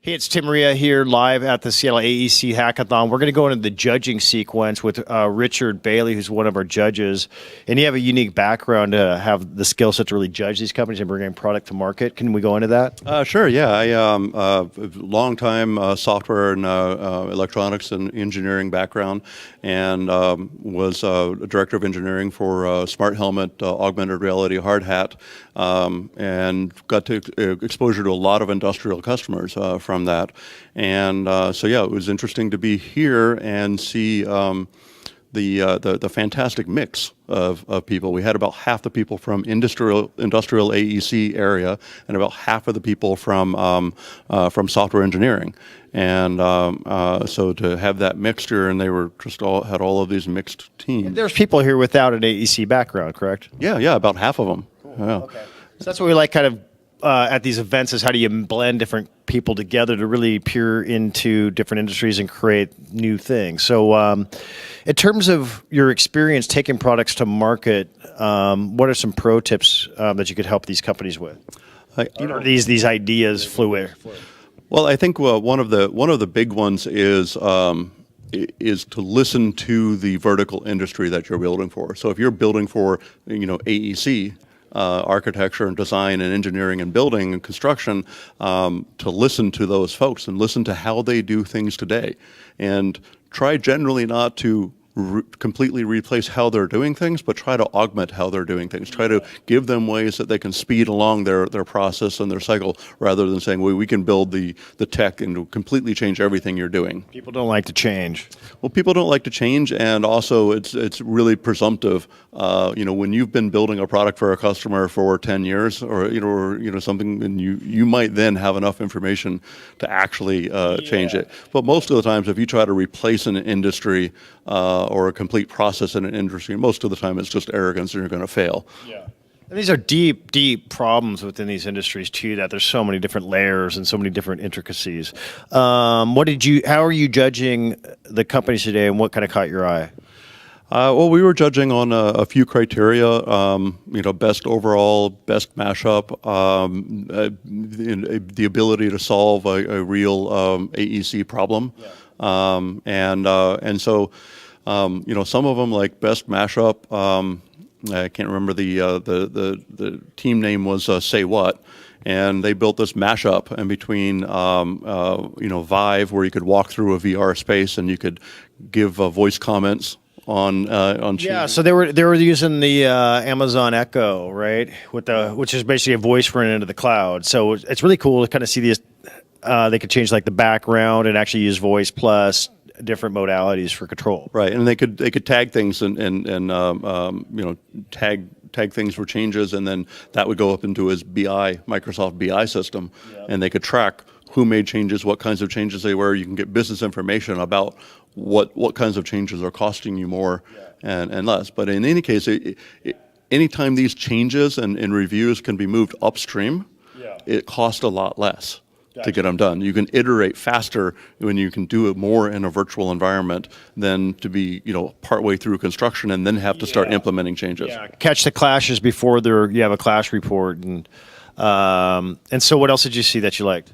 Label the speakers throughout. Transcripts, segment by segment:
Speaker 1: Hey, it's Tim Reha here live at the Seattle AEC Hackathon. We're going to go into the judging sequence with Richard Bailey, who's one of our judges. And you have a unique background to have the skill set to really judge these companies and bring product to market. Can we go into that?
Speaker 2: Sure, yeah. I long time software and electronics and engineering background, and was a director of engineering for Smart Helmet, augmented reality hard hat, and got to exposure to a lot of industrial customers from that. And so yeah, it was interesting to be here and see the fantastic mix of people. We had about half the people from industrial AEC area, and about half of the people from software engineering. And so to have that mixture, and they were just had all of these mixed teams.
Speaker 1: And there's people here without an AEC background, correct?
Speaker 2: Yeah, about half of them.
Speaker 1: Cool.
Speaker 2: Yeah.
Speaker 1: Okay. So that's what we like kind of at these events, is how do you blend different people together to really peer into different industries and create new things. So in terms of your experience taking products to market, what are some pro tips that you could help these companies with? These ideas flew in.
Speaker 2: Well, I think one of the big ones is to listen to the vertical industry that you're building for. So if you're building for AEC, architecture and design and engineering and building and construction, to listen to those folks and listen to how they do things today, and try generally not to completely replace how they're doing things, but try to augment how they're doing things. Try to give them ways that they can speed along their process and their cycle, rather than saying, well, we can build the tech and completely change everything you're doing.
Speaker 1: People don't like to change.
Speaker 2: Well, people don't like to change, and also it's really presumptive. When you've been building a product for a customer for 10 years, or something, and you might then have enough information to actually change it. But most of the times, if you try to replace an industry or a complete process in an industry, most of the time it's just arrogance, and you're going to fail.
Speaker 1: Yeah. And these are deep, deep problems within these industries too, that there's so many different layers and so many different intricacies. How are you judging the companies today, and what kind of caught your eye?
Speaker 2: Well, we were judging on a few criteria, best overall, best mashup, the ability to solve a real AEC problem. Yeah. And so some of them, like best mashup, I can't remember the team name was Say What, and they built this mashup in between Vive, where you could walk through a VR space and you could give voice comments on
Speaker 1: yeah, so they were using the Amazon Echo, right, which is basically a voice running into the cloud. So it's really cool to kind of see these. They could change like the background and actually use voice plus different modalities for control.
Speaker 2: Right, and they could tag things and tag things for changes, and then that would go up into his Microsoft BI system, yep. And they could track who made changes, what kinds of changes they were. You can get business information about what kinds of changes are costing you more, yeah. and less. But in any case, anytime these changes and reviews can be moved upstream, yeah. It costs a lot less. Gotcha. To get them done. You can iterate faster when you can do it more in a virtual environment than to be, partway through construction and then have to start implementing changes. Yeah.
Speaker 1: Catch the clashes before you have a clash report, and so what else did you see that you liked?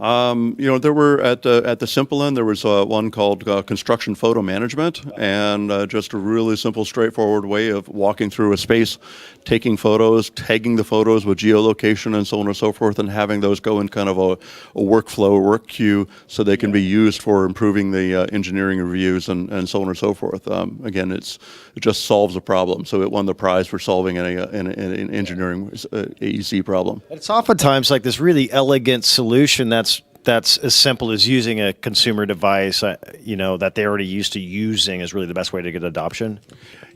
Speaker 2: There were at the simple end, there was one called construction photo management, and just a really simple, straightforward way of walking through a space, taking photos, tagging the photos with geolocation and so on and so forth, and having those go in kind of a workflow, work queue, so they can be used for improving the engineering reviews and so on and so forth. Again, it just solves a problem. So it won the prize for solving an engineering AEC problem.
Speaker 1: It's oftentimes like this really elegant solution that's as simple as using a consumer device, that they're already used to using, is really the best way to get adoption.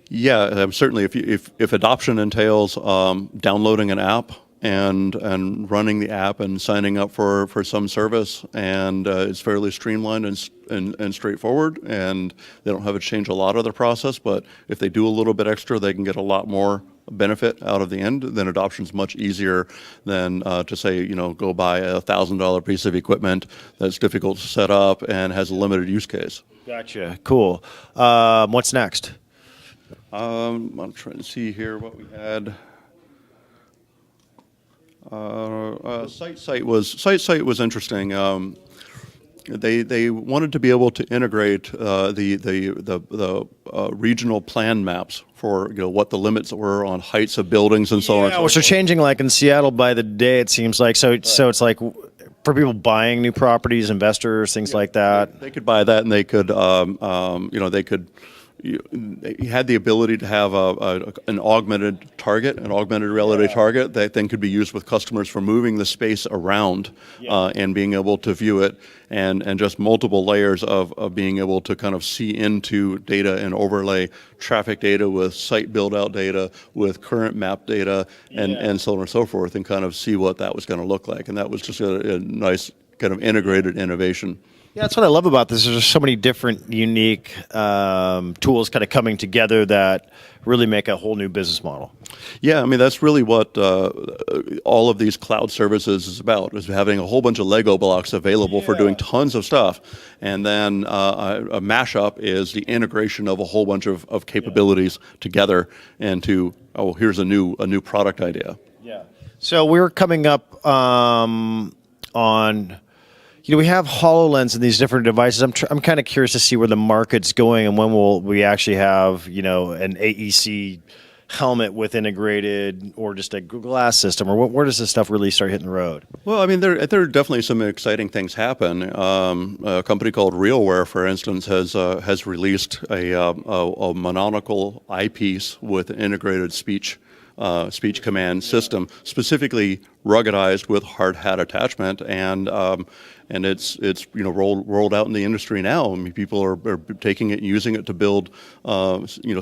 Speaker 2: Yeah, certainly. If adoption entails downloading an app and running the app and signing up for some service, and it's fairly streamlined and straightforward, and they don't have to change a lot of their process. But if they do a little bit extra, they can get a lot more benefit out of the end. Then adoption's much easier than to say, go buy a $1,000 piece of equipment that's difficult to set up and has a limited use case.
Speaker 1: Gotcha. Cool. What's next?
Speaker 2: I'm trying to see here what we had. Site was interesting. They wanted to be able to integrate the regional plan maps for what the limits were on heights of buildings and so on.
Speaker 1: Yeah, which are changing like in Seattle by the day. It seems like so it's like for people buying new properties, investors, things like that.
Speaker 2: They could buy that, and they could they could. You had the ability to have an augmented target, an augmented reality target that then could be used with customers for moving the space around and being able to view it, and just multiple layers of being able to kind of see into data and overlay traffic data with site build-out data, with current map data, and so on and so forth, and kind of see what that was going to look like. And that was just a nice kind of integrated innovation.
Speaker 1: Yeah, that's what I love about this. There's so many different, unique tools kind of coming together that really make a whole new business model.
Speaker 2: Yeah, I mean, that's really what all of these cloud services is about, is having a whole bunch of Lego blocks available for doing tons of stuff. And then a mashup is the integration of a whole bunch of capabilities together into, here's a new product idea.
Speaker 1: Yeah. So we're coming up on... we have HoloLens and these different devices. I'm kind of curious to see where the market's going and when will we actually have, an AEC helmet with integrated or just a Glass system, or where does this stuff really start hitting the road?
Speaker 2: Well, I mean, there are definitely some exciting things happen. A company called RealWear, for instance, has released a mononical eyepiece with an integrated speech command system, specifically ruggedized with hard hat attachment, and it's rolled out in the industry now. I mean, people are taking it, using it to build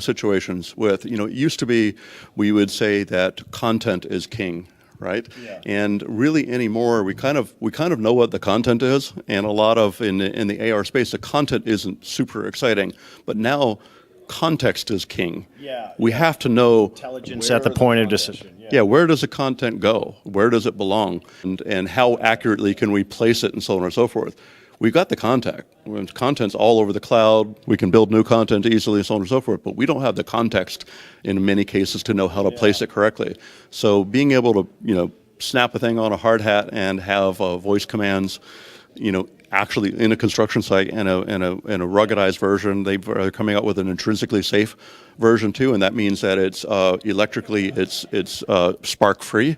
Speaker 2: situations with. It used to be we would say that content is king, right? Yeah. And really anymore, we kind of know what the content is, and a lot of in the AR space, the content isn't super exciting, but now context is king. Yeah. We have to know
Speaker 1: intelligence at the point of decision.
Speaker 2: Yeah, where does the content go? Where does it belong? And how accurately can we place it, and so on and so forth. We've got the content's all over the cloud. We can build new content easily, and so on and so forth, but we don't have the context in many cases to know how to place it correctly. So being able to, snap a thing on a hard hat and have voice commands, actually in a construction site and a ruggedized version. They're coming out with an intrinsically safe version too, and that means that it's electrically it's spark free.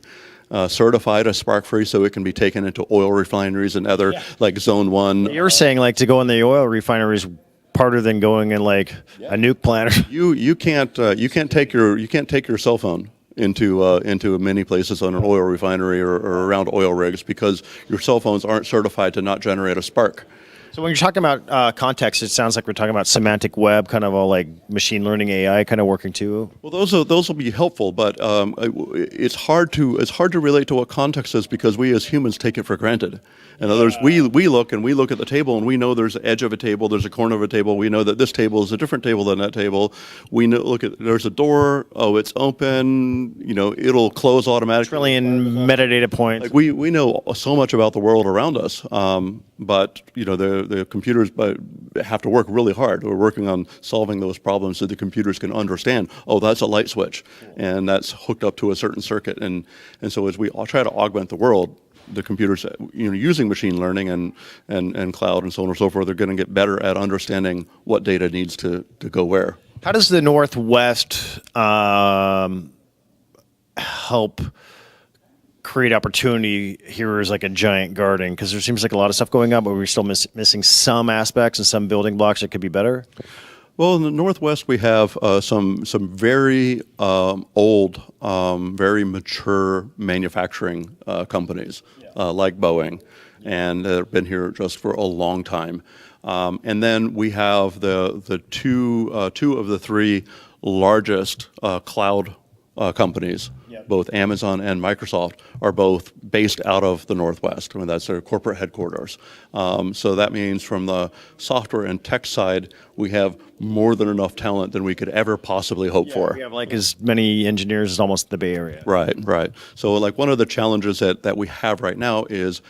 Speaker 2: Certified as spark free, so it can be taken into oil refineries and other like Zone 1.
Speaker 1: You're saying like to go in the oil refineries harder than going in like a nuke plant.
Speaker 2: You can't take your cell phone into many places on an oil refinery or around oil rigs because your cell phones aren't certified to not generate a spark.
Speaker 1: So when you're talking about context, it sounds like we're talking about semantic web, kind of all like machine learning AI kind of working too.
Speaker 2: Well, those will be helpful, but it's hard to relate to what context is because we as humans take it for granted. In other words, we look at the table and we know there's an edge of a table, there's a corner of a table. We know that this table is a different table than that table. We know, there's a door. Oh, it's open. It'll close automatically.
Speaker 1: Trillion metadata points.
Speaker 2: Like we know so much about the world around us, but the computers have to work really hard. We're working on solving those problems so the computers can understand. Oh, that's a light switch, and that's hooked up to a certain circuit. And so as we all try to augment the world, the computers, using machine learning and cloud and so on and so forth, they're going to get better at understanding what data needs to go where.
Speaker 1: How does the Northwest help create opportunity here as like a giant garden? Because there seems like a lot of stuff going on, but we're still missing some aspects and some building blocks that could be better.
Speaker 2: Well, in the Northwest, we have some very old, very mature manufacturing companies like Boeing, and they've been here just for a long time. And then we have the two of the three largest cloud companies. Both Amazon and Microsoft are both based out of the Northwest. I mean, that's their corporate headquarters. So that means from the software and tech side, we have more than enough talent than we could ever possibly hope for.
Speaker 1: We have like as many engineers as almost the Bay Area.
Speaker 2: Right. So like one of the challenges that we have right now is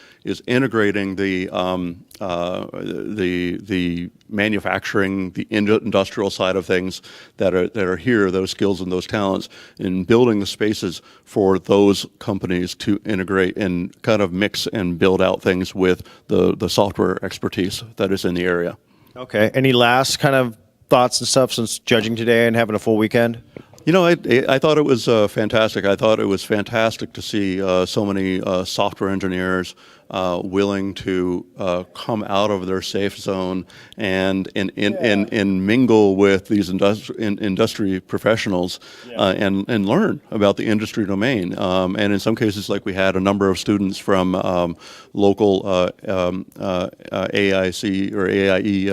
Speaker 2: integrating the the manufacturing, the industrial side of things that are here, those skills and those talents, in building the spaces for those companies to integrate and kind of mix and build out things with the software expertise that is in the area.
Speaker 1: Okay. Any last kind of thoughts and stuff since judging today and having a full weekend?
Speaker 2: You know, I thought it was fantastic. I thought it was fantastic to see so many software engineers willing to come out of their safe zone and mingle with these industry professionals and learn about the industry domain. And in some cases, like we had a number of students from local AIC or AIE,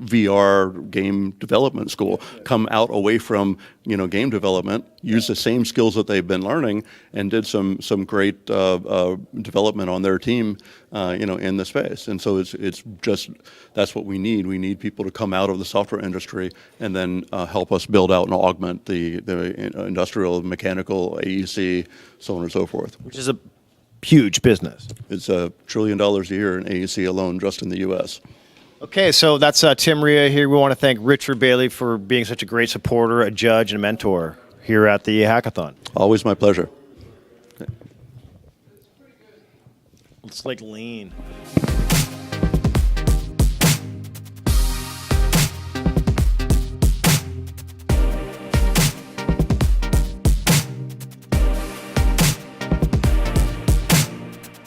Speaker 2: VR game development school, come out away from game development, use the same skills that they've been learning, and did some great development on their team, in the space. And so it's just, that's what we need. We need people to come out of the software industry and then help us build out and augment the industrial, mechanical, AEC, so on and so forth.
Speaker 1: Which is a huge business.
Speaker 2: It's $1 trillion a year in AEC alone, just in the U.S.
Speaker 1: Okay, so that's Tim Reha here. We want to thank Richard Bailey for being such a great supporter, a judge, and a mentor here at the hackathon.
Speaker 2: Always my pleasure.
Speaker 1: It's like lean.